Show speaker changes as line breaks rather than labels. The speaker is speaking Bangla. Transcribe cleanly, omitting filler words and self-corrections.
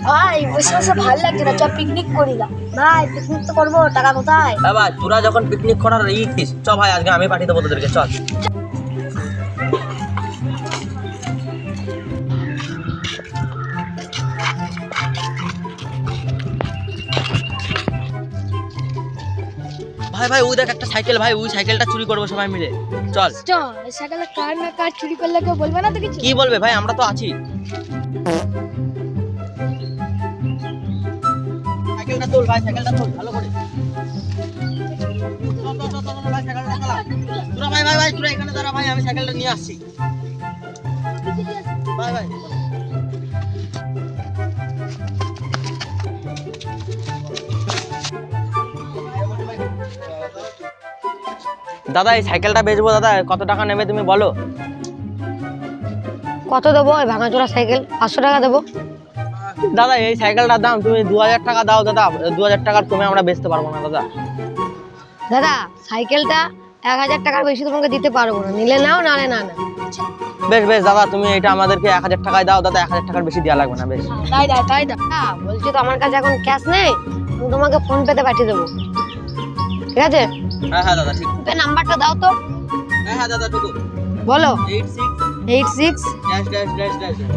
ভাই বসে বসে ভালো লাগছে না, চল পিকনিক করি না। ভাই পিকনিক তো করবো, টাকা কোথায়?
হ্যাঁ ভাই, তোরা যখন পিকনিক করার ইচ্ছিস চ ভাই, আজকে আমি পাঠিয়ে দেবো তোদেরকে, চল। ভাই ভাই ওই দেখ একটা সাইকেল, ভাই ওই সাইকেলটা চুরি করবো সবাই মিলে, চল।
চল, সকালে কার না কার চুরি করলে কেউ বলবে না তো কিছু?
কি বলবে ভাই, আমরা তো আছি। সাইকেলটা তোল ভাই, সাইকেলটা তোল ভালো করে। ভাই সাইকেলটা চালা। তোরা ভাই ভাই ভাই তোরা এখানে দাঁড়া ভাই, আমি সাইকেলটা নিয়ে আসছি। ভাই ভাই দাদা এই সাইকেলটা বেচবো দাদা, কত টাকা নেবে তুমি বলো?
কত দেবো ওই ভাঙাচোরা সাইকেল? 500 টাকা দেবো।
দাদা এই সাইকেলটার দাম তুমি 2000 টাকা দাও দাদা, 2000 টাকার কমে আমরা বেচতে পারবো না দাদা।
দাদা সাইকেলটা 1000 টাকার বেশি তোমাকে দিতে পারবো না, নিলে নাও নালে না না।
বেশ বেশ দাদা, তুমি এটা আমাদেরকে 1000 টাকায় দাও দাদা, 1000 টাকার বেশি দেওয়া লাগবে না। বেশ
তাই দাও তাই দাও। বলছি তো আমার কাছে এখন ক্যাশ নেই, আমি তোমাকে ফোন পেতে পাঠিয়ে দেবো, ঠিক আছে?
হ্যাঁ হ্যাঁ দাদা ঠিক।
ফোন নাম্বারটা দাও তো।
হ্যাঁ হ্যাঁ দাদা টুকু
বলো।
86
86
ড্যাশ ড্যাশ ড্যাশ ড্যাশ।